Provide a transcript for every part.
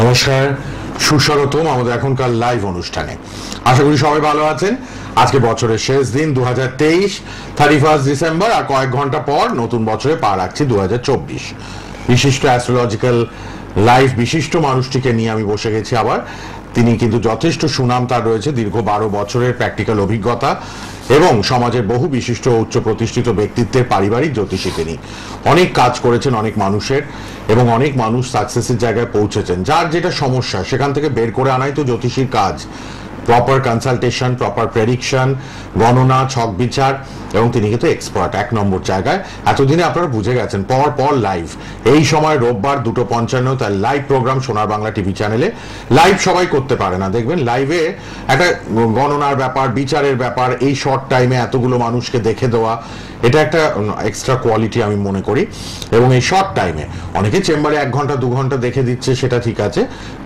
নমস্কার, সুস্বাগতম আমাদের এখনকার লাইভ অনুষ্ঠানে। আশা করি সবাই ভালো আছেন। আজকে বছরের শেষ দিন 2023, 31 ডিসেম্বর, আর কয়েক ঘন্টা পর নতুন বছরে পা রাখছি 2024। বিশিষ্ট অ্যাস্ট্রোলজিক্যাল লাইভ বিশিষ্ট মানুষটিকে নিয়ে আমি বসে গেছি আবার। তিনি কিন্তু যথেষ্ট সুনাম তার রয়েছে, দীর্ঘ 12 বছরের প্র্যাকটিক্যাল অভিজ্ঞতা এবং সমাজের বহু বিশিষ্ট উচ্চ প্রতিষ্ঠিত ব্যক্তিত্বের পারিবারিক জ্যোতিষী। তিনি অনেক কাজ করেছেন অনেক মানুষের, এবং অনেক মানুষ সাকসেসের জায়গায় পৌঁছেছেন। যার যেটা সমস্যা সেখান থেকে বের করে আনাই তো জ্যোতিষীর কাজ। প্রপার কনসালটেশন, প্রপার প্রেডিকশন, গণনা, ছক বিচার, এবং তিনি কিন্তু এক্সপার্ট 1 নম্বর জায়গায়। এতদিনে আপনারা বুঝে গেছেন, পর লাইভ। এই সময় রোববার 2:55 তার লাইভ প্রোগ্রাম সোনার বাংলা টিভি চ্যানেলে। লাইভ সবাই করতে পারে না, দেখবেন লাইভে একটা গণনার ব্যাপার, বিচারের ব্যাপার, এই শর্ট টাইমে এতগুলো মানুষকে দেখে দেওয়া, এটা একটা এক্সট্রা কোয়ালিটি আমি মনে করি। এবং এই শর্ট টাইমে অনেকে চেম্বারে 1 ঘন্টা 2 ঘন্টা দেখে দিচ্ছে, সেটা ঠিক আছে,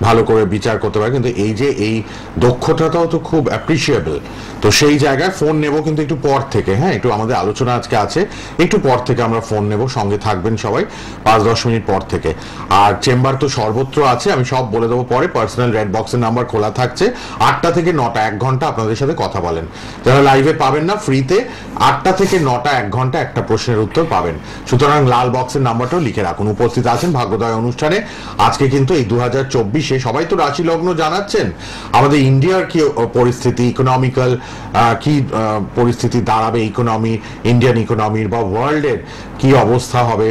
ভালো করে বিচার করতে পারে, কিন্তু এই যে এই দক্ষতাটাও তো খুব অ্যাপ্রিসিয়েবল। তো সেই জায়গায় ফোন নেব কিন্তু একটু পর থেকে। হ্যাঁ, একটু আমাদের আলোচনা আজকে আছে, একটু পর থেকে আমরা ফোন নেব, সঙ্গে থাকবেন সবাই 5-10 মিনিট পর থেকে। আর চেম্বার তো সর্বত্র আছে, আমি সব বলে দেবো পরে। পার্সোনাল রেড বক্সের নাম্বার খোলা থাকছে 8টা থেকে 9টা, 1 ঘন্টা আপনাদের সাথে কথা বলেন। যারা লাইভে পাবেন না, ফ্রিতে 8টা থেকে 9টা 1 ঘন্টা একটা প্রশ্নের উত্তর পাবেন। সুতরাং লাল বক্সের নাম্বারটাও লিখে রাখুন। উপস্থিত আছেন ভাগ্যোদয় অনুষ্ঠানে। আজকে কিন্তু এই 2024-এ সবাই তো রাশি লগ্ন জানাচ্ছেন, আমাদের ইন্ডিয়ার কি পরিস্থিতি, ইকোনমিক্যাল কি পরিস্থিতি দাঁড়াবে, ইন্ডিয়ান ইকোনমির বা ওয়ার্ল্ডের কি অবস্থা হবে,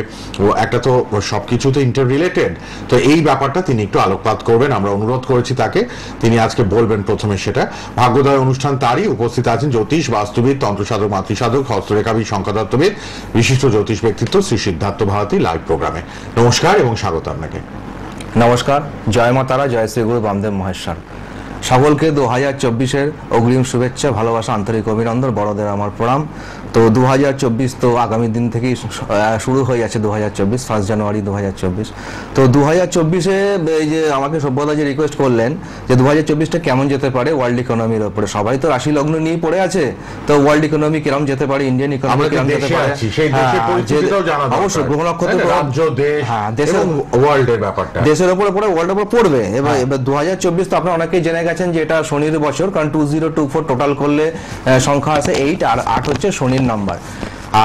একটা তো সবকিছু তো ইন্টার রিলেটেড। তো এই ব্যাপারটা তিনি একটু আলোকপাত করবেন, আমরা অনুরোধ করেছি তাকে। তিনি আজকে বলবেন প্রথমে সেটা। ভাগ্যোদয় অনুষ্ঠান তারই। উপস্থিত আছেন জ্যোতিষ, বাস্তুবিদ, তন্ত্রসাধক, মাতৃসাধক, হস্তরেখাবিদ, সংখ্যাতত্ত্ববিদ, বিশিষ্ট জ্যোতিষ ব্যক্তিত্ব শ্রী সিদ্ধার্থ ভারতী লাইভ প্রোগ্রামে। নমস্কার এবং স্বাগত আপনাকে। নমস্কার, জয় মা তারা, জয় শ্রী গুরু বামদেব মহেশ্বর। সকলকে 2024-এর অগ্রিম শুভেচ্ছা, ভালোবাসা, আন্তরিক অভিনন্দন, বড়দের আমার প্রণাম। তো 2024 তো আগামী দিন থেকেই শুরু হয়ে যাচ্ছে। 2024 1 জানুয়ারি 2024। তো 2024-এ এই যে আমাকে সভ্যতা যে রিকোয়েস্ট করলেন যে 2024টা কেমন যেতে পারে ওয়ার্ল্ড ইকোনমির উপরে, সবাই তো রাশি লগ্ন নিয়ে পড়ে আছে। তো ওয়ার্ল্ড ইকোনমি কিরকম যেতে পারে, ইন্ডিয়ান ইকোনমি কিরকম যেতে পারে, অবশ্যই গ্রহ নক্ষত্র, রাজ্য, দেশ, হ্যাঁ, দেশের ওয়ার্ল্ডের ব্যাপারটা দেশের উপরে পড়ে, ওয়ার্ল্ডের উপর পড়বে। এবার 2024 তো আপনারা অনেকেই জেনে গেছেন যে এটা শনির বছর, কারণ 2024 টোটাল করলে সংখ্যা আছে 8, আর 8 হচ্ছে শনির নাম্বার।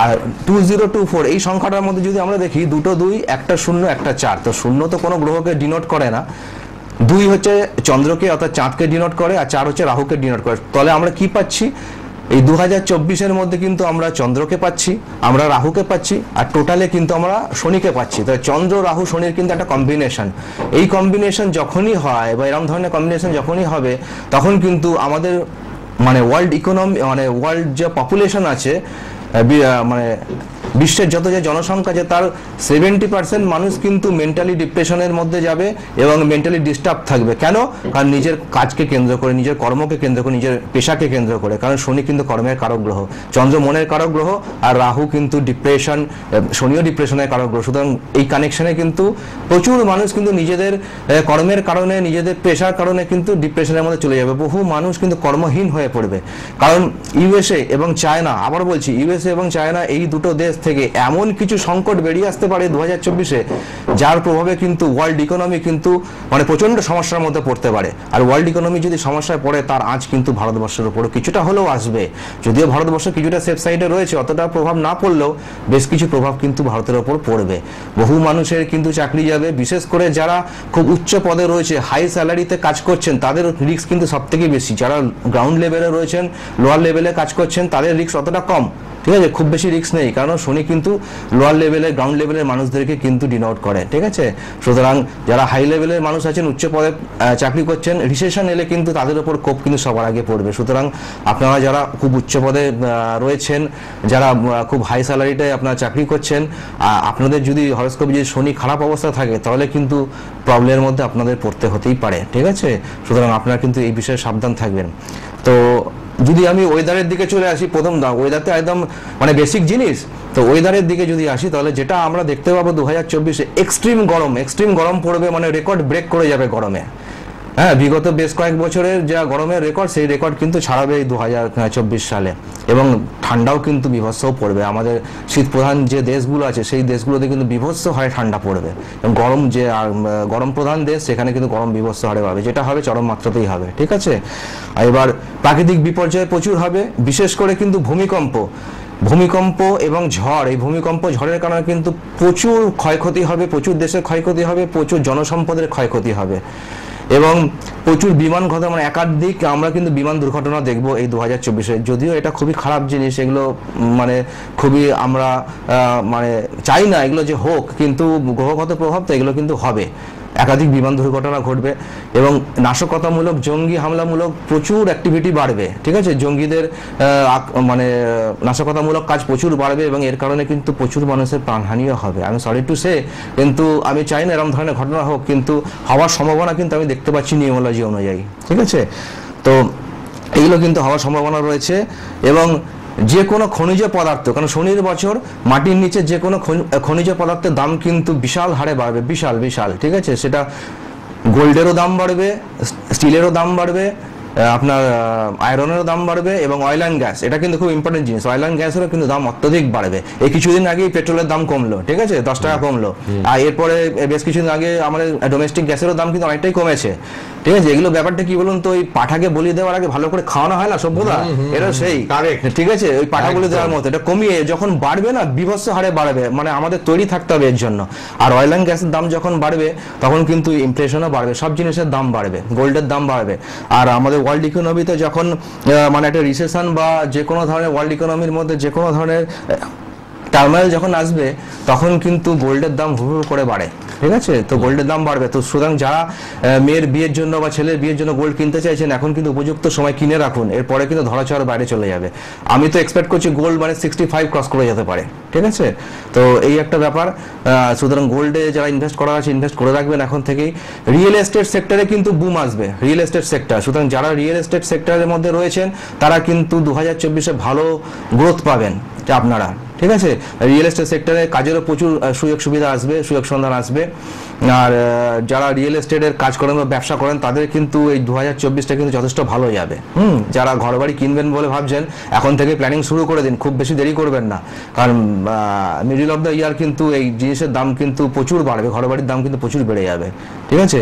আর 2024 এই সংখ্যাটার মধ্যে যদি আমরা দেখি, 2টো 2, একটা 0, একটা 4। তো 0 তো কোনো গ্রহকে ডিনোট করে না, 2 হচ্ছে চন্দ্রকে অর্থাৎ চাঁদকে ডিনোট করে, আর 4 হচ্ছে রাহুকে ডিনোট করে। তাহলে আমরা কি পাচ্ছি এই 2024-এর মধ্যে? কিন্তু আমরা চন্দ্রকে পাচ্ছি, আমরা রাহুকে পাচ্ছি, আর টোটালে কিন্তু আমরা শনিকে পাচ্ছি। তো চন্দ্র, রাহু, শনির কিন্তু একটা কম্বিনেশন। এই কম্বিনেশন যখনই হয় বা এরকম ধরনের কম্বিনেশন যখনই হবে, তখন কিন্তু আমাদের মানে ওয়ার্ল্ড ইকোনমি, মানে ওয়ার্ল্ড যে পপুলেশন আছে, মানে বিশ্বের যত যে জনসংখ্যা আছে তার 70% মানুষ কিন্তু মেন্টালি ডিপ্রেশনের মধ্যে যাবে এবং মেন্টালি ডিস্টার্ব থাকবে। কেন? কারণ নিজের কাজকে কেন্দ্র করে, নিজের কর্মকে কেন্দ্র করে, নিজের পেশাকে কেন্দ্র করে। কারণ শনি কিন্তু কর্মের কারক গ্রহ, চন্দ্র মনের কারক গ্রহ, আর রাহু কিন্তু ডিপ্রেশন, শনিও ডিপ্রেশনের কারক গ্রহ। সুতরাং এই কানেকশনে কিন্তু প্রচুর মানুষ কিন্তু নিজেদের কর্মের কারণে, নিজেদের পেশার কারণে কিন্তু ডিপ্রেশনের মধ্যে চলে যাবে। বহু মানুষ কিন্তু কর্মহীন হয়ে পড়বে। কারণ ইউএসএ এবং চায়না, আবার বলছি ইউএসএ এবং চায়না, এই দুটো দেশ থেকে এমন কিছু সংকট বেরিয়ে আসতে পারে 2024-এ, যার প্রভাবে কিন্তু ওয়ার্ল্ড ইকোনমি কিন্তু মানে প্রচন্ড সমস্যার মধ্যে পড়তে পারে। আর ওয়ার্ল্ড ইকোনমি যদি সমস্যায় পড়ে, তার আঁচ কিন্তু ভারতবর্ষের উপর কিছুটা হলেও আসবে। যদিও ভারতবর্ষ কিছুটা সেফ সাইডে রয়েছে, অতটা প্রভাব না পড়লেও বেশ কিছু প্রভাব কিন্তু ভারতের ওপর পড়বে। বহু মানুষের কিন্তু চাকরি যাবে, বিশেষ করে যারা খুব উচ্চ পদে রয়েছে, হাই স্যালারিতে কাজ করছেন, তাদের রিস্ক কিন্তু সব থেকে বেশি। যারা গ্রাউন্ড লেভেলে রয়েছেন, লোয়ার লেভেলে কাজ করছেন, তাদের রিস্ক অতটা কম। ঠিক আছে, খুব বেশি রিস্ক নেই, কারণ শনি কিন্তু লোয়ার লেভেলে, গ্রাউন্ড লেভেলের মানুষদেরকে কিন্তু ডিনোট করে। ঠিক আছে, সুতরাং যারা হাই লেভেলের মানুষ আছেন, উচ্চ পদে চাকরি করছেন, রিসেশন এলে কিন্তু তাদের উপর কোপ কিন্তু সবার আগে পড়বে। সুতরাং আপনারা যারা খুব উচ্চ পদে রয়েছেন, যারা খুব হাই স্যালারিতে আপনারা চাকরি করছেন, আপনাদের যদি হরোস্কোপে যদি শনি খারাপ অবস্থা থাকে, তাহলে কিন্তু প্রবলেমের মধ্যে আপনাদের পড়তে হতেই পারে। ঠিক আছে, সুতরাং আপনারা কিন্তু এই বিষয়ে সাবধান থাকবেন। তো যদি আমি ওয়েদারের দিকে চলে আসি, প্রথম ওয়েদার তো একদম মানে বেসিক জিনিস। তো ওয়েদারের দিকে যদি আসি, তাহলে যেটা আমরা দেখতে পাবো 2024-এ এক্সট্রিম গরম পড়বে, মানে রেকর্ড ব্রেক করে যাবে গরমে। হ্যাঁ, বিগত বেশ কয়েক বছরের যা গরমের রেকর্ড, সেই রেকর্ড কিন্তু ছাড়াবে এই 2024 সালে, এবং ঠান্ডাও কিন্তু বিভৎসও পড়বে। আমাদের শীত প্রধান যে দেশগুলো আছে সেই দেশগুলোতে কিন্তু বিভৎস হারে ঠান্ডা পড়বে, এবং গরম প্রধান দেশ সেখানে কিন্তু গরম বিভৎস হারে পাবে, যেটা হবে চরম মাত্রাতেই হবে। ঠিক আছে, এবার প্রাকৃতিক বিপর্যয় প্রচুর হবে, বিশেষ করে কিন্তু ভূমিকম্প এবং ঝড়। এই ভূমিকম্প ঝড়ের কারণে কিন্তু প্রচুর ক্ষয়ক্ষতি হবে, প্রচুর দেশের ক্ষয়ক্ষতি হবে, প্রচুর জনসম্পদের ক্ষয়ক্ষতি হবে, এবং প্রচুর বিমান ঘটনা, মানে একাধিক আমরা কিন্তু বিমান দুর্ঘটনা দেখবো এই 2024-এ। যদিও এটা খুবই খারাপ জিনিস, এগুলো মানে খুবই আমরা মানে চাই না এগুলো যে হোক, কিন্তু গ্রহগত প্রভাব তো এগুলো কিন্তু হবে। একাধিক বিমান দুর্ঘটনা ঘটবে, এবং নাশকতামূলক জঙ্গি হামলামূলক প্রচুর অ্যাক্টিভিটি বাড়বে। ঠিক আছে, জঙ্গিদের মানে নাশকতামূলক কাজ প্রচুর বাড়বে, এবং এর কারণে কিন্তু প্রচুর মানুষের প্রাণহানিও হবে। আমি সরি টু সে, কিন্তু আমি চাই না এরকম ধরনের ঘটনা হোক, কিন্তু হওয়ার সম্ভাবনা কিন্তু আমি দেখতে পাচ্ছি নিউমোলজি অনুযায়ী। ঠিক আছে, তো এইগুলো কিন্তু হওয়ার সম্ভাবনা রয়েছে। এবং যে কোনো খনিজ পদার্থ, কারণ শনির বছর মাটির নিচে যে কোনো খনিজ পদার্থের দাম কিন্তু বিশাল হারে বাড়বে, বিশাল। ঠিক আছে, সেটা গোল্ডেরও দাম বাড়বে, স্টিলেরও দাম বাড়বে, আপনার আয়রনেরও দাম বাড়বে, এবং অয়েল অ্যান্ড গ্যাস, এটা কিন্তু খুব ইম্পর্টেন্ট জিনিস। অয়েল অ্যান্ড গ্যাসেরও কিন্তু দাম অত্যধিক বাড়বে। এই কিছুদিন আগেই পেট্রোলের দাম কমলো, ঠিক আছে, 10 টাকা কমলো, আর এরপরে বেশ কিছুদিন আগে আমাদের ডোমেস্টিক গ্যাসেরও দাম কিন্তু অনেকটাই কমেছে। ঠিক আছে, এগুলো ব্যাপারটা কি বলুন তো, ওই পাঠাকে বলি দেওয়ার আগে ভালো করে খাওয়ানো হয় না সভ্যতা, এটা সেই। ঠিক আছে, ওই পাঠা বলি দেওয়ার মতো এটা কমিয়ে যখন বাড়বে না, বিভৎস হারে বাড়বে, মানে আমাদের তৈরি থাকতে হবে এর জন্য। আর অয়েল অ্যান্ড গ্যাসের দাম যখন বাড়বে তখন কিন্তু ইনফ্লেশনও বাড়বে, সব জিনিসের দাম বাড়বে, গোল্ডের দাম বাড়বে। আর আমাদের ওয়ার্ল্ড ইকোনমিতে যখন মানে একটা রিসেশন বা যে কোনো ধরনের ওয়ার্ল্ড ইকোনমির মধ্যে যে কোনো ধরনের টার্মাইল যখন আসবে, তখন কিন্তু গোল্ডের দাম হু হু করে বাড়ে। ঠিক আছে, তো গোল্ডের দাম বাড়বে। তো সুতরাং যারা মেয়ের বিয়ের জন্য বা ছেলের বিয়ের জন্য গোল্ড কিনতে চাইছেন, এখন কিন্তু উপযুক্ত সময় কিনে রাখুন, এরপরে কিন্তু ধরাছোঁয়ার বাইরে চলে যাবে। আমি তো এক্সপেক্ট করছি গোল্ড মানে 65 ক্রস করে যেতে পারে। ঠিক আছে, তো এই একটা ব্যাপার। সুতরাং গোল্ডে যারা ইনভেস্ট করা আছে, ইনভেস্ট করে রাখবেন এখন থেকেই। রিয়েল এস্টেট সেক্টরে কিন্তু বুম আসবে, রিয়েল এস্টেট সেক্টর। সুতরাং যারা রিয়েল এস্টেট সেক্টরের মধ্যে রয়েছেন, তারা কিন্তু 2024-এ ভালো গ্রোথ পাবেন আপনারা। ঠিক আছে, রিয়েল এস্টেট সেক্টরে কাজেরও প্রচুর সুযোগ সুবিধা আসবে, সুযোগ সন্ধান আসবে। আর যারা রিয়েল এস্টেটের কাজ করেন বা ব্যবসা করেন, তাদের কিন্তু এই 2024টা কিন্তু যথেষ্ট ভালো যাবে। যারা ঘরবাড়ি কিনবেন বলে ভাবছেন, এখন থেকে প্ল্যানিং শুরু করে দিন, খুব বেশি দেরি করবেন না, কারণ মিডল অফ দ্য ইয়ার কিন্তু এই জিনিসের দাম কিন্তু প্রচুর বাড়বে, ঘরবাড়ির দাম কিন্তু প্রচুর বেড়ে যাবে। ঠিক আছে,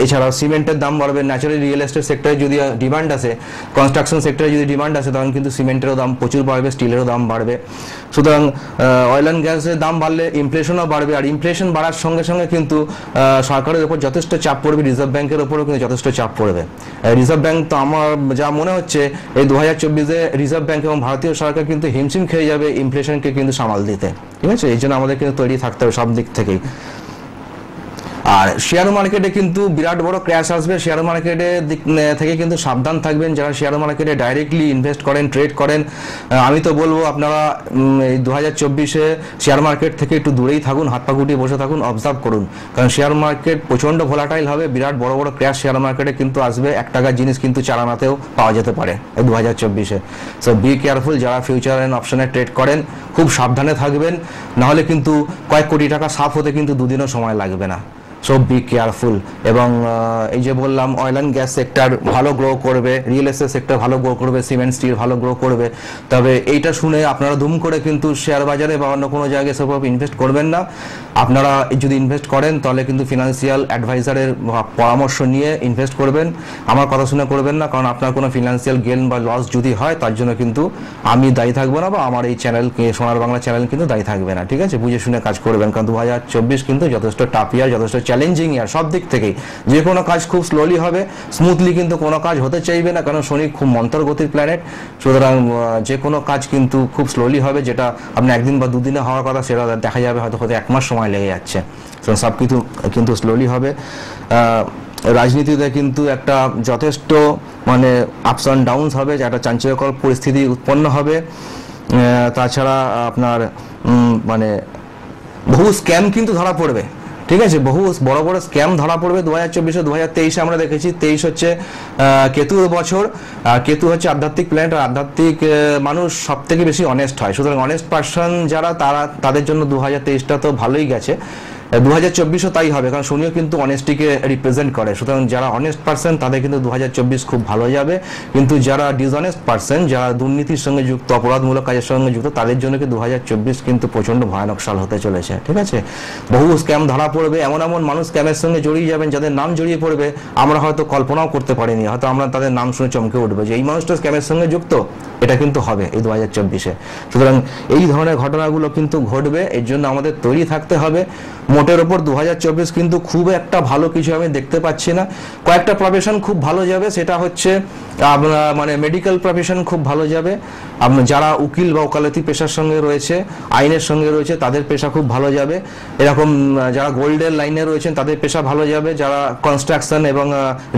এছাড়াও সিমেন্টের দাম বাড়বে। ন্যাচারালি রিয়েল এস্টেট সেক্টরে যদি ডিমান্ড আসে, কনস্ট্রাকশন সেক্টরে যদি ডিমান্ড আসে, তখন কিন্তু সিমেন্টেরও দাম প্রচুর বাড়বে, স্টিলেরও দাম বাড়বে। সুতরাং অয়েল অ্যান্ড গ্যাসের দাম বাড়লে ইনফ্লেশনও বাড়বে, আর ইনফ্লেশন বাড়ার সঙ্গে সঙ্গে কিন্তু সরকারের উপর যথেষ্ট চাপ পড়বে, রিজার্ভ ব্যাংকের উপরও কিন্তু যথেষ্ট চাপ পড়বে। রিজার্ভ ব্যাংক তো আমার যা মনে হচ্ছে এই 2024-এ রিজার্ভ ব্যাংক এবং ভারতীয় সরকার কিন্তু হিমশিম খেয়ে যাবে ইনফ্লেশনকে কিন্তু সামাল দিতে। ঠিক আছে, এই জন্য আমাদের কিন্তু তৈরি থাকতে হবে সব দিক থেকেই। আর শেয়ার মার্কেটে কিন্তু বিরাট বড় ক্র্যাশ আসবে, শেয়ার মার্কেটের দিক থেকে কিন্তু সাবধান থাকবেন যারা শেয়ার মার্কেটে ডাইরেক্টলি ইনভেস্ট করেন, ট্রেড করেন। আমি তো বলবো আপনারা এই 2024-এ শেয়ার মার্কেট থেকে একটু দূরেই থাকুন, হাত পা গুটিয়ে বসে থাকুন, অবজার্ভ করুন, কারণ শেয়ার মার্কেট প্রচন্ড ভোলাটাইল হবে, বিরাট বড় বড় ক্র্যাশ শেয়ার মার্কেটে কিন্তু আসবে। 1 টাকার জিনিস কিন্তু 4 আনাতেও পাওয়া যেতে পারে এই 2024-এ। সো বি কেয়ারফুল, যারা ফিউচার অ্যান্ড অপশনে ট্রেড করেন খুব সাবধানে থাকবেন, নাহলে কিন্তু কয়েক কোটি টাকা সাফ হতে কিন্তু 2 দিনও সময় লাগবে না। So be careful. এবং এই যে বললাম, অয়েল অ্যান্ড গ্যাস সেক্টর ভালো গ্রো করবে, রিয়েল এস্টেট সেক্টর ভালো গ্রো করবে, সিমেন্ট স্টিল ভালো গ্রো করবে। তবে এইটা শুনে আপনারা দুম করে কিন্তু শেয়ার বাজারে বা অন্য কোনো জায়গায় সব ইনভেস্ট করবেন না। আপনারা যদি ইনভেস্ট করেন তাহলে কিন্তু ফিনান্সিয়াল অ্যাডভাইজারের পরামর্শ নিয়ে ইনভেস্ট করবেন, আমার কথা শুনে করবেন না, কারণ আপনার কোনো ফিনান্সিয়াল গেইন বা লস যদি হয়, তার জন্য কিন্তু আমি দায়ী থাকবো না, বা আমার এই চ্যানেল সোনার বাংলা চ্যানেল কিন্তু দায়ী থাকবে না। ঠিক আছে, বুঝে শুনে কাজ করবেন, কারণ 2024 কিন্তু যথেষ্ট টাফ ইয়ার, যথেষ্ট চ্যালেঞ্জিং ইয়ার সব দিক থেকেই। যে কোনো কাজ খুব স্লোলি হবে, স্মুথলি কিন্তু কোনো কাজ হতে চাইবে না, কারণ শনি খুব মন্তরগতির প্ল্যানেট। সুতরাং যে কোনো কাজ কিন্তু খুব স্লোলি হবে, যেটা আপনি 1 দিন বা 2 দিনে হওয়ার কথা সেটা দেখা যাবে হয়তো 1 মাস সময় লেগে যাচ্ছে। সব কিছু কিন্তু স্লোলি হবে। রাজনীতিতে কিন্তু একটা যথেষ্ট মানে আপস অ্যান্ড ডাউনস হবে, যে একটা চাঞ্চল্যকর পরিস্থিতি উৎপন্ন হবে। তাছাড়া আপনার মানে বহু স্ক্যাম কিন্তু ধরা পড়বে। ঠিক আছে, বহু বড় বড় স্ক্যাম ধরা পড়বে 2024-এ। 2023-এ আমরা দেখেছি, 23 হচ্ছে কেতুর বছর, আর কেতু হচ্ছে আধ্যাত্মিক প্ল্যানেট, আর আধ্যাত্মিক মানুষ সব থেকে বেশি অনেস্ট হয়। সুতরাং অনেস্ট পার্সন যারা, তাদের জন্য 2023টা তো ভালোই গেছে। 2024ও তাই হবে, কারণ শনিও কিন্তু অনেস্টিকে রিপ্রেজেন্ট করে। সুতরাং যারা অনেস্ট পার্সন তাদের কিন্তু 2024 খুব ভালো যাবে, কিন্তু যারা ডিসঅনেস্ট পার্সন, যারা দুর্নীতির সঙ্গে যুক্ত, অপরাধমূলক কাজের সঙ্গে যুক্ত, তাদের জন্য কিন্তু 2024 কিন্তু প্রচন্ড ভয়ানক সাল হতে চলেছে। ঠিক আছে, বহু স্ক্যাম ধরা পড়বে, এমন এমন মানুষ স্ক্যামের সঙ্গে জড়িয়ে যাবেন যাদের নাম জড়িয়ে পড়বে আমরা হয়তো কল্পনাও করতে পারিনি, হয়তো আমরা তাদের নাম শুনে চমকে উঠবে যে এই মানুষটা স্ক্যামের সঙ্গে যুক্ত। এটা কিন্তু হবে এই 2024-এ। সুতরাং এই ধরনের ঘটনাগুলো কিন্তু ঘটবে, এর জন্য আমাদের তৈরি থাকতে হবে। মোটের ওপর 2024 কিন্তু খুব একটা ভালো কিছু আমি দেখতে পাচ্ছি না। কয়েকটা প্রফেশন খুব ভালো যাবে, সেটা হচ্ছে মানে মেডিকেল প্রফেশন খুব ভালো যাবে। আপনার যারা উকিল বা ওকালতি পেশার সঙ্গে রয়েছে, আইনের সঙ্গে রয়েছে, তাদের পেশা খুব ভালো যাবে। এরকম যারা গোল্ডের লাইনে রয়েছেন তাদের পেশা ভালো যাবে। যারা কনস্ট্রাকশন এবং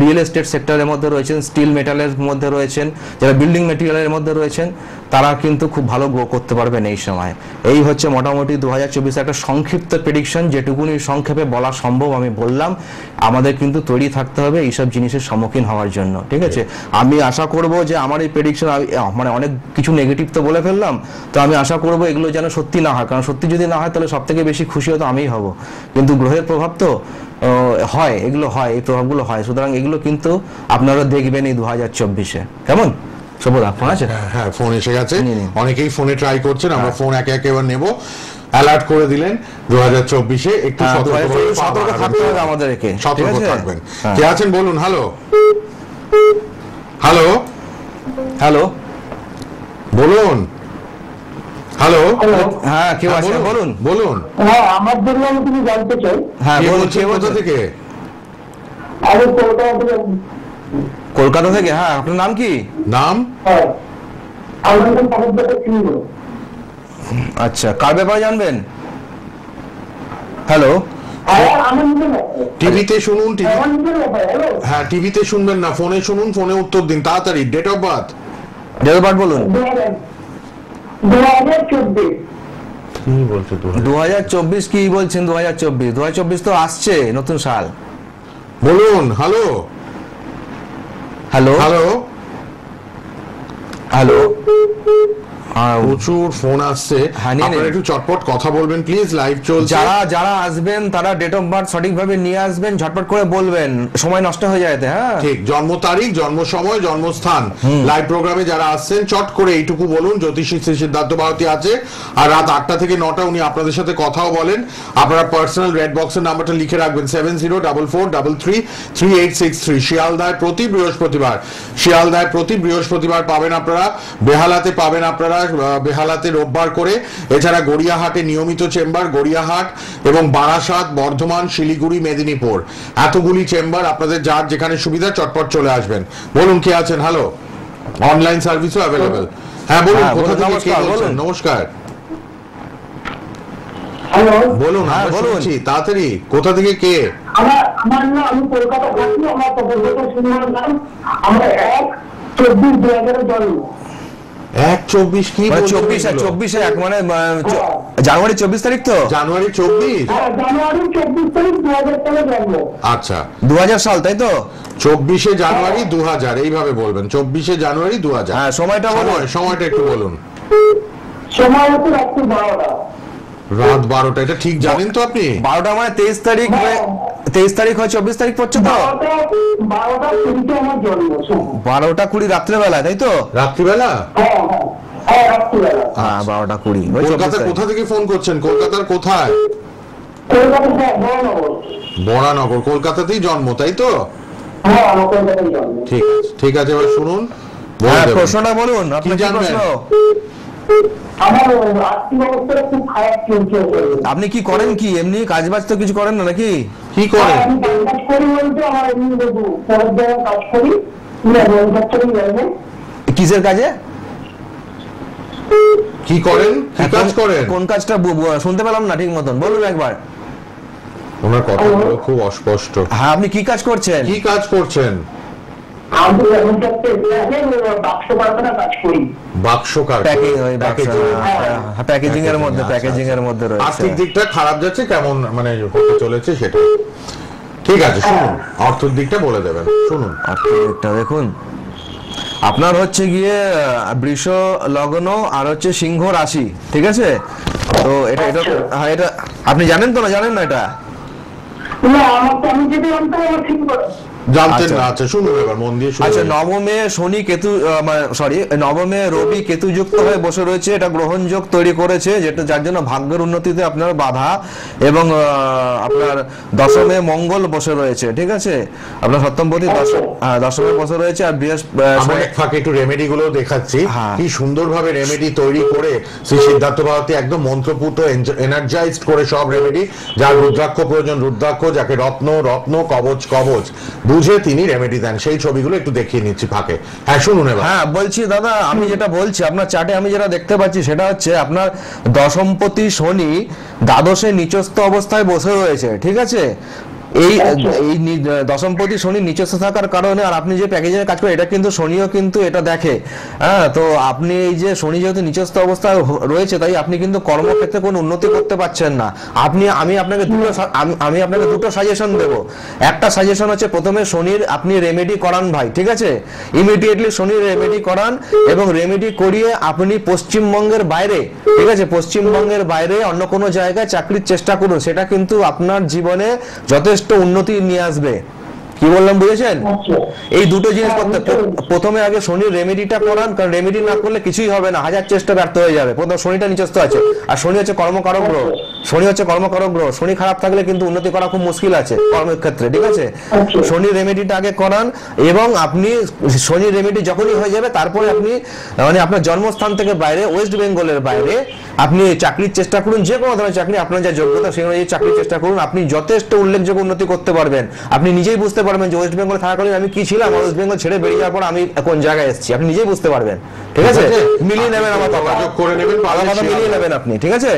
রিয়েল এস্টেট সেক্টরের মধ্যে রয়েছেন, স্টিল মেটালের মধ্যে রয়েছেন, যারা বিল্ডিং মেটেরিয়ালের মধ্যে রয়েছেন, তারা কিন্তু খুব ভালো গ্রো করতে পারবেন এই সময়। এই হচ্ছে মোটামুটি 2024 একটা সংক্ষিপ্ত প্রেডিকশন, যেটুকুনি সংক্ষেপে বলা সম্ভব আমি বললাম। আমাদের কিন্তু তৈরি থাকতে হবে এইসব জিনিসের সম্মুখীন হওয়ার জন্য। ঠিক আছে, আমি আশা করব যে আমার এই প্রেডিকশন, মানে অনেক কিছু নেগেটিভ তো বলে ফেললাম, তো আমি আশা করব এগুলো যেন সত্যি না হয়, কারণ সত্যি যদি না হয় তাহলে সব থেকে বেশি খুশি হতো আমিই হব। কিন্তু গ্রহের প্রভাব তো হয়, এগুলো হয়, এই প্রভাবগুলো হয়। সুতরাং এগুলো কিন্তু আপনারা দেখবেন এই 2024-এ। কেমন সবুদা, ফোন আছে? হ্যাঁ, ফোন এসে গেছে, অনেকেই ফোনে ট্রাই করছেন, আমরা ফোন একে একে এবার নেব। অ্যালার্ট করে দিলেন 2024-এ একটু সতর্ক থাকতে হবে আমাদের, একে সতর্ক থাকবেন। কে আছেন বলুন? হ্যালো হ্যালো হ্যালো বলুন। হ্যালো, হ্যাঁ কেউ আছেন বলুন? বলুন। হ্যাঁ, আমার জন্য আমি তুমি জানতে চাই। হ্যাঁ বলুন, কে কোথা থেকে? আমি কলকাতা থেকে। কলকাতা থেকে? হ্যাঁ, আপনার নাম কি? নাম? হ্যাঁ, আমার নাম তাপসদা সিংহ। আচ্ছা, কার ব্যাপারে জানবেন? হ্যালো, টিভিতে শুনুন, হ্যালো। হ্যাঁ টিভিতে শুনবেন না, ফোনে শুনুন, ফোনে উত্তর দিন তাড়াতাড়ি। Date of birth? Date of birth বলুন। 2024। কি বলছো? 2024 কি বলছেন? 2024 তো আসছে, নতুন সাল। বলুন। হ্যালো হ্যালো হ্যালো হ্যালো, প্রচুর ফোন আসছে, আপনারা একটু চটপট কথা বলবেন প্লিজ, লাইভ চলছে। যারা আসবেন তারা ডেট অফ বার্থ সঠিকভাবে নিয়ে আসবেন, ঝটপট করে বলবেন, সময় নষ্ট হয়ে যায়। হ্যাঁ ঠিক, জন্ম তারিখ, জন্ম সময়, জন্মস্থান। লাইভ প্রোগ্রামে যারা আসছেন চট করে এইটুকু বলুন। জ্যোতিষী শ্রী সিদ্ধার্থ ভারতী আছে, আর রাত 8টা থেকে 9টা উনি আপনাদের সাথে কথাও বলেন। আপনারা পার্সোনাল রেড বক্সের নাম্বারটা লিখে রাখবেন 7044333863। শিয়ালদায় প্রতি বৃহস্পতিবার পাবেন আপনারা, বেহালাতে পাবেন আপনারা বেহালাতে রোববার করে। এছাড়া গড়িয়াহাটে নিয়মিত চেম্বার, গড়িয়াহাট এবং বারাসাত, বর্ধমান, শিলিগুড়ি, মেদিনীপুর, এতগুলি চেম্বার। আপনাদের যার যেখানে সুবিধা চটপট চলে আসবেন। বলুন, কে আছেন? হ্যালো, অনলাইন সার্ভিসও অ্যাভেলেবেল। হ্যাঁ বলুন, কোথা থেকে কে বলছেন? নমস্কার, হ্যালো বলুন। হ্যাঁ বলুন, তাড়াতাড়ি, কোথা থেকে কে? আমার নাম, আমি কলকাতা থাকি। আমার তাপসদা সিংহের নাম। আমরা 1/24/2000 জন্ম। 1/24 কি? 24 মানে জানুয়ারি 24 তারিখ তো? জানুয়ারি 24? হ্যাঁ, জানুয়ারি 24 তারিখ 2000 সালে জন্ম। আচ্ছা, 2000 সাল, তাই তো? 24শে জানুয়ারি 2000 এইভাবে বলবেন। 24শে জানুয়ারি 2000। হ্যাঁ, সময়টা বলুন। সময়টা একটু বলুন। সময় হচ্ছে রাত্রি 12টা। রাত 12টা, এটা ঠিক জানেন তো আপনি? 12টা মানে 23 তারিখ, 23 তারিখ হয় 24 তারিখ পড়ছে তো? 12টা 20 আমার জন্ম। 12টা 20 রাত্রেবেলা, তাই তো? রাত্রিবেলা? হ্যাঁ হ্যাঁ হ্যাঁ, রাত্রিবেলা। হ্যাঁ, 12টা 20। কলকাতার কোথা থেকে ফোন করছেন? কলকাতার কোথায়? কলকাতা, বড়নগর। বরানগর। কলকাতাতেই জন্ম, তাই তো? হ্যাঁ, আমার কলকাতায় জন্ম। ঠিক আছে, ঠিক আছে, এবার শুনুন। হ্যাঁ, প্রশ্নটা বলুন, আপনি কি কি জানবেন? প্রশ্ন? আমার আর্থিক অবস্থাটা খুব খারাপ চলছে। আপনি কি করেন? কি এমনি কাজ বাজ তো কিছু করেন না নাকি? কি করেন? আমি কাজ করি বলতে আমার এমনি পরের জায়গায় কাজ করি, ম্যানুফ্যাকচারিং লাইনে। কিসের কাজে? কি করেন? কি কাজ করেন? কোন কাজটা শুনতে পেলাম না ঠিক মতন, বলুন একবার। ওনার কথাগুলো খুব অস্পষ্ট। হ্যাঁ, আপনি কি কাজ করছেন? কি কাজ করছেন? আমি এখন একটা বাক্স কারখানা কাজ করি। বাক্স প্যাকেজিং এর মধ্যে রয়েছে। আর্থিক দিকটা খারাপ যাচ্ছে, কেমন মানে হতে চলেছে সেটা। ঠিক আছে, শুনুন, অর্থের দিকটা বলে দেবেন, শুনুন। অর্থের দিকটা দেখুন, আপনার হচ্ছে গিয়ে বৃষ লগ্ন আর হচ্ছে সিংহ রাশি, ঠিক আছে? তো এটা আপনি জানেন তো না? জানেন না এটা? না আমাকে আমি যদি জানতাম আমার ঠিক করে জানতেন না? আচ্ছা শুনুন এবার মন দিয়ে শুনুন। আচ্ছা, নবমে শনি কেতু সরি নবমে রবি কেতু যুক্ত হয়ে বসে রয়েছে, এটা গ্রহণ যোগ তৈরি করেছে, যেটা যার জন্য ভাগ্যের উন্নতিতে আপনার বাধা। এবং আপনার দশমে মঙ্গল বসে রয়েছে, ঠিক আছে, আপনার সপ্তমপতি দশমে বসে রয়েছে। আর আমরা এক ফাঁকে একটু রেমেডি গুলো দেখাচ্ছি, হ্যাঁ। কি সুন্দরভাবে রেমেডি তৈরি করে শ্রী সিদ্ধার্থ ভারতী একদম মন্ত্রপুত এনার্জাইজড করে সব রেমেডি, যার রুদ্রাক্ষ প্রয়োজন রুদ্রাক্ষ, যাকে রত্ন রত্ন, কবচ কবচ বুঝে তিনি রেমেডি দেন। সেই ছবিগুলো একটু দেখিয়ে নিচ্ছি ফাঁকে। হ্যাঁ শুনুন এবার। হ্যাঁ বলছি দাদা, আমি যেটা বলছি আপনার চার্টে আমি যেটা দেখতে পাচ্ছি সেটা হচ্ছে আপনার দশমপতি শনি দ্বাদশে নিচস্থ অবস্থায় বসে রয়েছে, ঠিক আছে। এই দশমপতি শনি নিচস্থ থাকার কারণে, আর আপনি যে প্যাকেজের কাজ করেন এটা কিন্তু শনিও কিন্তু এটা দেখে, হ্যাঁ। তো আপনি এই যে শনি যেহেতু নিচস্থ অবস্থায় রয়েছে, তাই আপনি কিন্তু কর্মক্ষেত্রে কোনো উন্নতি করতে পারছেন না। আমি আপনাকে দুটো সাজেশন দেব। একটা সাজেশন হচ্ছে প্রথমে শনির আপনি রেমেডি করান ভাই, ঠিক আছে, ইমিডিয়েটলি শনির রেমেডি করান, এবং রেমেডি করিয়ে আপনি পশ্চিমবঙ্গের বাইরে, ঠিক আছে, পশ্চিমবঙ্গের বাইরে অন্য কোনো জায়গায় চাকরির চেষ্টা করুন। সেটা কিন্তু আপনার জীবনে যথেষ্ট উন্নতি নিয়ে আসবে। কি বললাম বুঝেছেন? এই দুটো জিনিস করতে, প্রথমে আগে শনির রেমেডিটা করান, কারণ রেমেডি না করলে কিছুই হবে না, হাজার চেষ্টা ব্যর্থ হয়ে যাবে। প্রথম শনিটা নিচস্থ আছে, আর শনি হচ্ছে কর্মকারক গ্রহ, শনি হচ্ছে কর্মকারক গ্রহ। শনি খারাপ থাকলে কিন্তু উন্নতি করা খুব মুশকিল আছে কর্মের ক্ষেত্রে, ঠিক আছে। শনির রেমেডিটা আগে করান, এবং আপনি শনির রেমেডি যখনই হয়ে যাবে তারপরে আপনি মানে আপনার জন্মস্থান থেকে বাইরে, ওয়েস্ট বেঙ্গলের বাইরে আপনি চাকরির চেষ্টা করুন, যে কোনো ধরনের চাকরি, আপনার যা যোগ্যতা সেই অনুযায়ী চাকরির চেষ্টা করুন। আপনি যথেষ্ট উল্লেখযোগ্য উন্নতি করতে পারবেন। আপনি নিজেই বুঝতে পারবেন যে ওয়েস্ট বেঙ্গল থাকাকালীন আমি কি ছিলাম, ওয়েস্ট বেঙ্গল ছেড়ে বেরিয়ে যাওয়ার পর আমি কোন জায়গায় এসেছি, আপনি নিজেই বুঝতে পারবেন, ঠিক আছে। মিলিয়ে নেবেন, আমার যোগাযোগ করে নেবেন, কথা মিলিয়ে নেবেন আপনি, ঠিক আছে।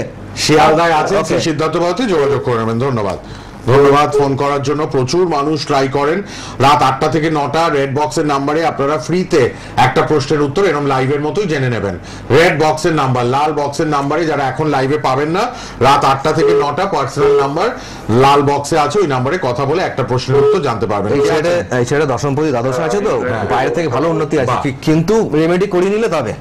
শিয়ালদায় আছেন শ্রী সিদ্ধার্থ ভারতী, যোগাযোগ করে নেবেন। ধন্যবাদ ফোন করার জন্য। প্রচুর মানুষ ট্রাই করেন। রাত 8টা থেকে 9টা রেড বক্সের নাম্বারে আপনারা ফ্রিতে একটা প্রশ্নের উত্তর এরকম লাইভের মতোই জেনে নেবেন। রেড বক্সের নাম্বার, লাল বক্সের নাম্বারে যারা এখন লাইভে পাবেন না, রাত 8টা থেকে 9টা পার্সোনাল নাম্বার লাল বক্সে আছে, ওই নাম্বারে কথা বলে একটা প্রশ্নের উত্তর জানতে পারবেন। এই ছেড়ে দশমপতি দ্বাদশ আছে, তো বাইরে থেকে ভালো উন্নতি আছে, কিন্তু রেমেডি করিয়ে নিলে তবে।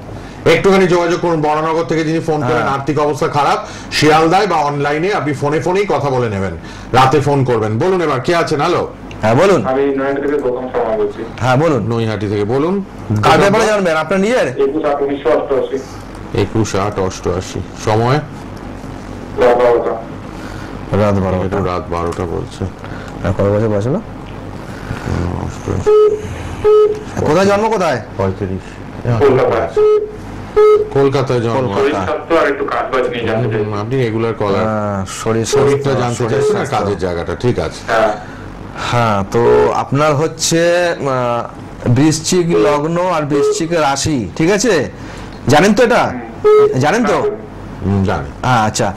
একটুখানি যোগাযোগ করুন। বরানগর থেকে যিনি ফোন করেন, আর্থিক অবস্থা খারাপ, শিয়ালদায় বা অনলাইনে আপনি ফোনেই কথা বলে নেবেন, রাতে ফোন করবেন। বলুন এবার কে আছেন? হ্যালো, হ্যাঁ বলুন। আমি নয়হাটি থেকে গৌতম শর্মা বলছি। হ্যাঁ বলুন। নৈহাটি থেকে বলুন। কার ব্যাপারে জানবেন? আপনার নিজের? 21/8/1988। 21/8/88। সময় রাত 12টা। রাত 12টা। রাত 12টা বলছে। কত বছর বয়স হলো? কোথায় জন্ম? কোথায়? 35। কলকাতায়। কলকাতায় জন্ম। শরীর স্বাস্থ্য আর একটু কাজ বাজ নিয়ে জানতে চাই। আপনি রেগুলার কলার, শরীরটা জানতে চাইছেন আর কাজের জায়গাটা, ঠিক আছে। হ্যাঁ হ্যাঁ, তো আপনার হচ্ছে বৃশ্চিক লগ্ন আর বৃশ্চিক রাশি, ঠিক আছে, জানেন তো এটা? জানেন তো? জানি। আচ্ছা,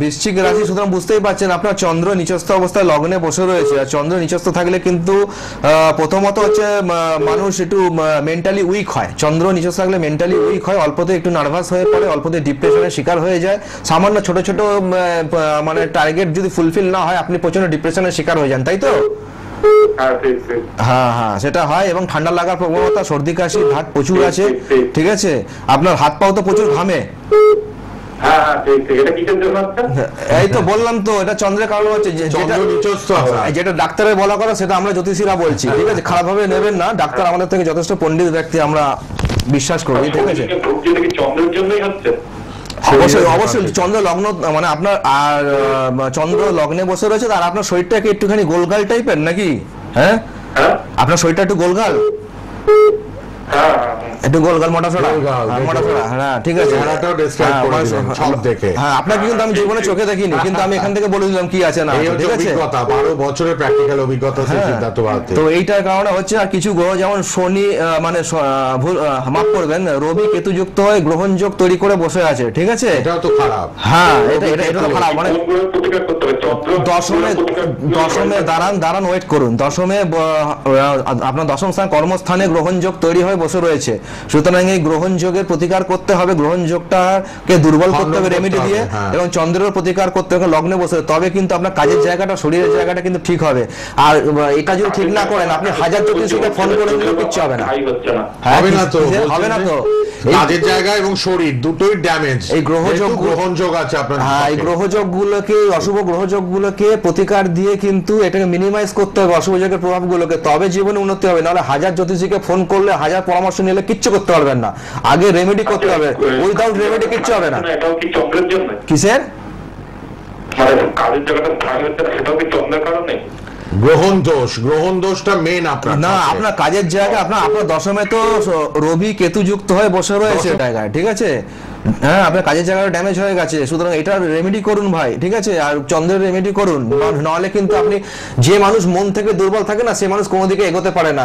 বৃশ্চিক রাশি, সুতরাং বুঝতেই পারছেন আপনার চন্দ্র নিচস্থ অবস্থায় লগ্নে বসে রয়েছে। আর চন্দ্র নিচস্থ থাকলে কিন্তু প্রথমত হচ্ছে মানুষ একটু মেন্টালি উইক হয়। চন্দ্র নিচস্থ থাকলে মেন্টালি উইক হয়, অল্পতে একটু নার্ভাস হয়ে পড়ে, অল্পতে ডিপ্রেশনের শিকার হয়ে যায়। সামান্য ছোট ছোট মানে টার্গেট যদি ফুলফিল না হয়, আপনি প্রচন্ড ডিপ্রেশনের শিকার হয়ে যান, তাই তো? হ্যাঁ হ্যাঁ, সেটা হয়। এবং ঠান্ডা লাগার প্রবণতা, সর্দি কাশি ভাত প্রচুর আছে, ঠিক আছে। আপনার হাত পাও তো প্রচুর ঘামে। এই তো বললাম তো, এটা চন্দ্রের কারণে হচ্ছে, যেটা ডাক্তারের বলা কথা সেটা আমরা জ্যোতিষীরা বলছি, ঠিক আছে, খারাপ ভাবে নেবেন না। ডাক্তার আমাদের থেকে যথেষ্ট পণ্ডিত ব্যক্তি, আমরা বিশ্বাস করি, ঠিক আছে। চন্দ্রের জন্যই হচ্ছে। অবশ্যই অবশ্যই চন্দ্র লগ্ন, মানে আপনার আর চন্দ্র লগ্নে বসে রয়েছে, আর আপনার শরীরটা কি একটুখানি গোলগাল টাইপের নাকি? হ্যাঁ, আপনার শরীরটা একটু গোলগাল, একটু গোলগাল মোটাসোটা, হ্যাঁ ঠিক আছে। হ্যাঁ, আপনাকে কিন্তু আমি জীবনে চোখে দেখিনি, কিন্তু আমি এখান থেকে বলে দিলাম কি আছে না, ঠিক আছে। 12 বছরের প্র্যাকটিক্যাল অভিজ্ঞতা সিদ্ধার্থ ভারতী। তো এইটার কারণে হচ্ছে, আর কিছু গ্রহ যেমন শনি, মানে মাফ করবেন, রবি কেতু যুক্ত হয়ে গ্রহণ যোগ তৈরি করে বসে আছে, ঠিক আছে। এটাও তো খারাপ। হ্যাঁ, এটা তো খারাপ। মানে দশমে দাঁড়ান ওয়েট করুন। দশমে আপনার দশম স্থান কর্মস্থানে গ্রহণ যোগ তৈরি হয়ে বসে রয়েছে। সুতরাং এই গ্রহণ যোগের প্রতিকার করতে হবে, গ্রহণ যোগটাকে দুর্বল করতে হবে রেমেডি দিয়ে, এবং চন্দ্রের প্রতিকার করতে হবে লগ্নে বসে, তবে কিন্তু আপনার কাজের জায়গাটা, শরীরের জায়গাটা কিন্তু ঠিক হবে। আর এটা যদি ঠিক না করেন, আপনি হাজার জ্যোতিষীকে ফোন করে দিলেও কিচ্ছু হবে না। হবে না তো, হবে না তো। কাজের জায়গা এবং শরীর দুটোই ড্যামেজ। এই গ্রহণ যোগ আছে আপনার। হ্যাঁ, এই গ্রহযোগগুলোকে, অশুভ গ্রহযোগগুলোকে প্রতিকার দিয়ে কিন্তু এটাকে মিনিমাইজ করতে হবে, অশুভ যোগের প্রভাবগুলোকে, তবে জীবনে উন্নতি হবে। নাহলে হাজার জ্যোতিষীকে ফোন করলে, হাজার পরামর্শ নিলে কিচ্ছু করতে পারবেন না। আগে রেমেডি করতে হবে, উইদাউট রেমেডি কিচ্ছু হবে না। এটাও কি চন্দ্রের জন্য? কিসের? মানে কাজের জায়গাটা ভালো হচ্ছে না, সেটাও কি চন্দ্রের কারণে? গ্রহণ দোষটা মেন আপনার না, আপনার কাজের জায়গা, আপনার দশমে তো রবি কেতু যুক্ত হয়ে বসে রয়েছে জায়গায়, ঠিক আছে? হ্যাঁ, আপনার কাজের জায়গাটা ড্যামেজ হয়ে গেছে, সুতরাং এটা রেমেডি করুন ভাই, ঠিক আছে? আর চন্দ্রের রেমেডি করুন, নাহলে কিন্তু আপনি, যে মানুষ মন থেকে দুর্বল থাকে না, সে মানুষ কোনো দিকে এগোতে পারে না,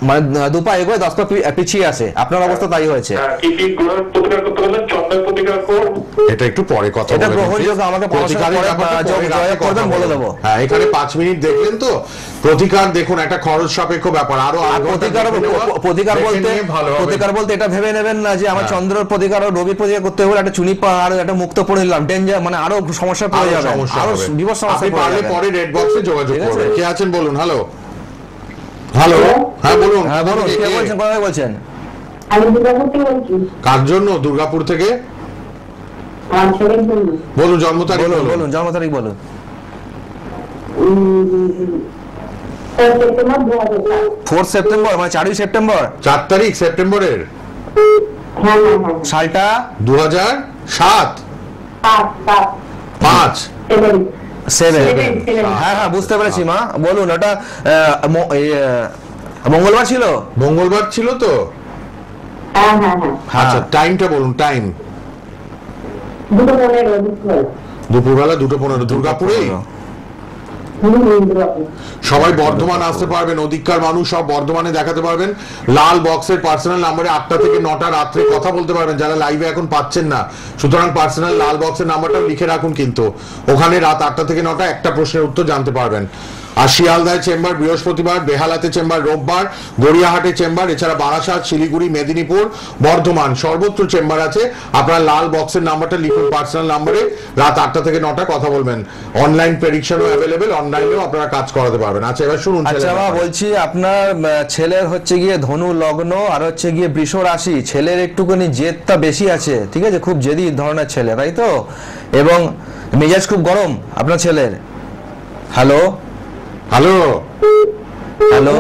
মানে 2 পা এগোয় 10 পা পিছিয়ে আসে। আপনার অবস্থা তাই হয়েছে। এটা একটু পরে কথা এটা গ্রহণযোগ, আমাকে করবেন, বলে দেবো। হ্যাঁ, এখানে 5 মিনিট দেখলেন তো। প্রতিকার দেখুন, একটা খরচ সাপেক্ষ ব্যাপার। আরো প্রতিকার বলতে এটা ভেবে নেবেন না যে আমার চন্দ্রের প্রতিকার, রবির প্রতিকার করতে হলে একটা চুনি পাহাড়, একটা মুক্ত পড়ে নিলাম, ডেঞ্জার, মানে আরো সমস্যা পড়ে যাবে, আরো বিপদ সমস্যা পড়ে যাবে। পরে রেড বক্সে যোগাযোগ করবেন। কে আছেন বলুন? হ্যালো, হ্যাঁ বলুন। হ্যাঁ বলুন, কে বলছেন, কোথায় বলছেন? আমি দুর্গাপুর থেকে বলছি। কার জন্য? দুর্গাপুর থেকে। আমার ছেলের জন্য। বলুন জন্ম তারিখ। বলুন জন্ম তারিখ বলুন। 4 সেপ্টেম্বর, মানে 4ই সেপ্টেম্বর। 4 তারিখ সেপ্টেম্বরের। হ্যাঁ হ্যাঁ হ্যাঁ। সালটা 2007। 5 7। হ্যাঁ হ্যাঁ, বুঝতে পেরেছি মা, বলুন। ওটা মঙ্গলবার ছিল? মঙ্গলবার ছিল তো। হ্যাঁ হ্যাঁ হ্যাঁ। আচ্ছা, টাইমটা বলুন। টাইম 2:15 দুপুরবেলা 2:15 দুর্গাপুরেই। সবাই বর্ধমান আসতে পারবেন, অধিকার মানুষ সব বর্ধমানে দেখাতে পারবেন। লাল বক্সের পার্সোনাল নাম্বারে 8টা থেকে 9টা রাত্রে কথা বলতে পারবেন, যারা লাইভে এখন পাচ্ছেন না। সুতরাং পার্সোনাল লাল বক্সের নাম্বারটাও লিখে রাখুন, কিন্তু ওখানে রাত 8টা থেকে 9টা একটা প্রশ্নের উত্তর জানতে পারবেন। আর শিয়ালদায় চেম্বার বৃহস্পতিবার, বেহালাতে চেম্বার রোববার, গড়িয়াহাটে চেম্বার, এছাড়া বারাসাত, শিলিগুড়ি, মেদিনীপুর, বর্ধমান সর্বত্র চেম্বার আছে। আপনারা লাল বক্সের নাম্বারটা লিখুন পার্সোনাল নাম্বারে, রাত 8টা থেকে 9টা কথা বলবেন। অনলাইন প্রেডিকশনও অ্যাভেলেবেল, অনলাইনেও আপনারা কাজ করাতে পারবেন। আচ্ছা, এবার শুনুন। আচ্ছা মা, বলছি আপনার ছেলের হচ্ছে গিয়ে ধনু লগ্ন আর হচ্ছে গিয়ে বৃষ রাশি। ছেলের একটুখানি জেদটা বেশি আছে, ঠিক আছে? খুব জেদি ধরনের ছেলে, তাই তো? এবং মেজাজ খুব গরম আপনার ছেলের। হ্যালো হ্যালো হ্যালো,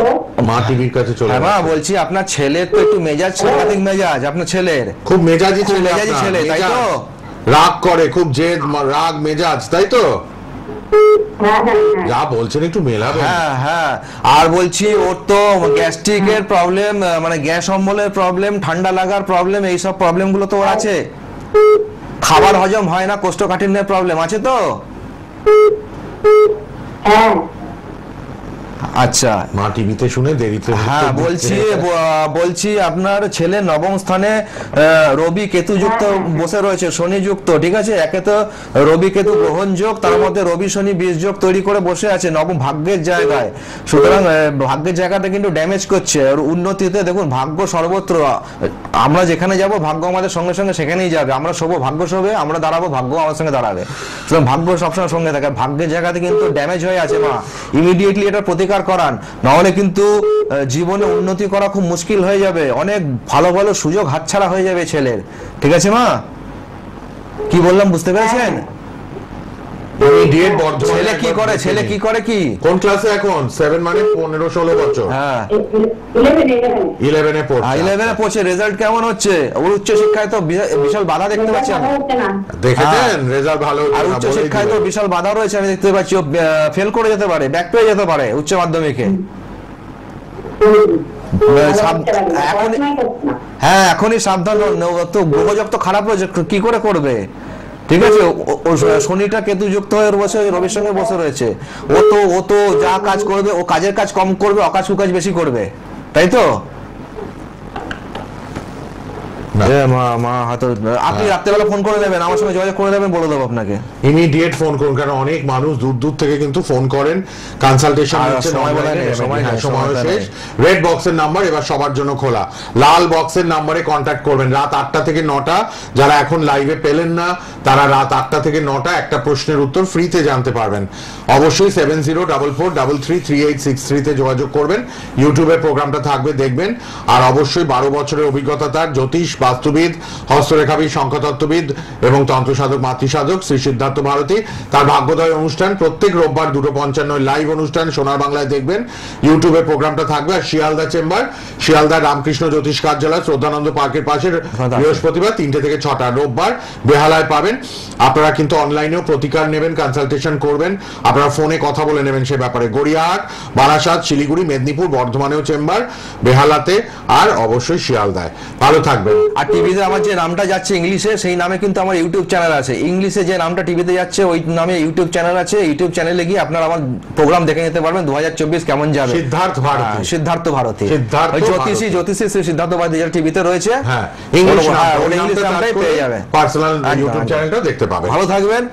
মা টিভির কাছে চলে। হ্যাঁ মা, বলছি আপনার ছেলের তো একটু মেজাজ, সাংঘাতিক মেজাজ আপনার ছেলের। খুব মেজাজি ছেলে, মেজাজি ছেলে, তাই তো? রাগ করে খুব, জেদ, রাগ, মেজাজ, তাই তো? যা বলছেন একটু মেলাবেন। হ্যাঁ হ্যাঁ। আর বলছি ওর তো গ্যাস্ট্রিকের প্রবলেম, মানে গ্যাস অম্বলের প্রবলেম, ঠান্ডা লাগার প্রবলেম, এইসব প্রবলেম গুলো তো ওর আছে। খাবার হজম হয় না, কোষ্ঠকাঠিন্যের প্রবলেম আছে তো? হ্যাঁ। আচ্ছা, মা টিভিতে শুনে দেরিতে। হ্যাঁ বলছি আপনার ছেলে নবম স্থানে রবি কেতু যুক্ত বসে রয়েছে, শনি যুক্ত, ঠিক আছে? একে তো রবি কেতু গ্রহণ যোগ, তার মধ্যে রবি শনি বীজ যোগ তৈরি করে বসে আছে নবম ভাগ্যের জায়গায়। সুতরাং ভাগ্যের জায়গাটা কিন্তু ড্যামেজ করছে। আর উন্নতিতে দেখুন, ভাগ্য সর্বত্র, আমরা যেখানে যাব ভাগ্য আমাদের সঙ্গে সঙ্গে সেখানেই যাবে। আমরা শোবো, ভাগ্য শোবে, আমরা দাঁড়াবো, ভাগ্য আমার সঙ্গে দাঁড়াবে। সুতরাং ভাগ্য সবসময় সঙ্গে থাকে। ভাগ্যের জায়গাতে কিন্তু ড্যামেজ হয়ে আছে মা, ইমিডিয়েটলি এটা প্রতিকার করান, নাহলে কিন্তু জীবনে উন্নতি করা খুব মুশকিল হয়ে যাবে। অনেক ভালো ভালো সুযোগ হাতছাড়া হয়ে যাবে ছেলের, ঠিক আছে মা? কি বললাম বুঝতে পেরেছেন? ছেলে কি করে, ছেলে কি করে, কি কোন ক্লাসে এখন? 7 মানে 15-16 বছর। হ্যাঁ, 11 এ পড়ছে। 11 এ পড়ছে। রেজাল্ট কেমন হচ্ছে ওর? উচ্চ শিক্ষায় তো বিশাল বাধা দেখতে পাচ্ছি আমি। দেখেছেন রেজাল্ট ভালো হচ্ছে না? আর উচ্চ শিক্ষায় তো বিশাল বাধা রয়েছে, আমি দেখতে পাচ্ছি। ও ফেল করে যেতে পারে, ব্যাক পেয়ে যেতে পারে উচ্চ মাধ্যমিকে। হ্যাঁ, এখনই সাবধান হন। তো গ্রহযোগ তো খারাপ রয়েছে, কি করে করবে? ঠিক আছে, শনিটা কেতু যুক্ত হয়ে বসে রবির সঙ্গে বসে রয়েছে। ও তো যা কাজ করবে, ও কাজের কাজ কম করবে, অকাজ কুকাজ বেশি করবে, তাই তো? না। মা হয়তো আপনি রাত্রেবেলা ফোন করে নেবেন, আমার সঙ্গে যোগাযোগ করে নেবেন, বলে দেবো আপনাকে। ইমিডিয়েট ফোন করুন, কারণ অনেক মানুষ দূর দূর থেকে কিন্তু ফোন করেন, কনসালটেশন আর নিচ্ছেন, সময় বলে নেই, সময় নেই, সময় সময়টা শেষ। নেই। রেড বক্সের নাম্বার এবার সবার জন্য খোলা, লাল বক্সের নাম্বারে কন্ট্যাক্ট করবেন রাত 8টা থেকে 9টা। যারা এখন লাইভে পেলেন না তারা রাত 8টা থেকে 9টা একটা প্রশ্নের উত্তর ফ্রিতে জানতে পারবেন। অবশ্যই 7044333863 তে যোগাযোগ করবেন। ইউটিউবে প্রোগ্রামটা থাকবে, দেখবেন। আর অবশ্যই 12 বছরের অভিজ্ঞতা তার, জ্যোতিষ, বাস্তুবিদ, হস্তরেখাবিদ, সংখ্যাতত্ত্ববিদ এবং তন্ত্রসাধক, মাতৃসাধক শ্রী সিদ্ধার্থ ভারতী। তার ভাগ্যোদয় অনুষ্ঠান প্রত্যেক রোববার 2:55 লাইভ অনুষ্ঠান সোনার বাংলায় দেখবেন। ইউটিউবে প্রোগ্রামটা থাকবে। আর শিয়ালদা চেম্বার, শিয়ালদা রামকৃষ্ণ জ্যোতিষ কার্যালয়, শ্রদ্ধানন্দ পার্কের পাশে, বৃহস্পতিবার 3টে থেকে 6টা, রোববার বেহালায় পাবেন। আপনারা কিন্তু অনলাইনেও প্রতিকার নেবেন, কনসালটেশন করবেন, আপনারা ফোনে কথা বলে নেবেন সে ব্যাপারে। গড়িয়াহাট, বারাসাত, শিলিগুড়ি, মেদিনীপুর, বর্ধমানেও চেম্বার, বেহালাতে আর অবশ্যই শিয়ালদায়। ভালো থাকবেন। আর টিভিতে আমার যে নামটা যাচ্ছে ইংলিশে, সেই নামে কিন্তু আমার ইউটিউব চ্যানেল আছে। ইংলিশে যে নামটা টিভিতে যাচ্ছে ওই নামে ইউটিউব চ্যানেল আছে। ইউটিউব চ্যানেলে গিয়ে আপনারা আমার প্রোগ্রাম দেখে নিতে পারবেন 2024 কেমন যাবে। সিদ্ধার্থ ভারতী, সিদ্ধার্থ ভারতী, সিদ্ধার্থ ওই জ্যোতিষী শ্রী সিদ্ধার্থ ভারতী যেটা টিভিতে রয়েছে, হ্যাঁ, ইংলিশ ইংলিশ নামটাই পেয়ে যাবে। পার্সোনাল একদম, ইউটিউব একদম। চ্যানেলটাও দেখতে পাবেন। ভালো থাকবেন।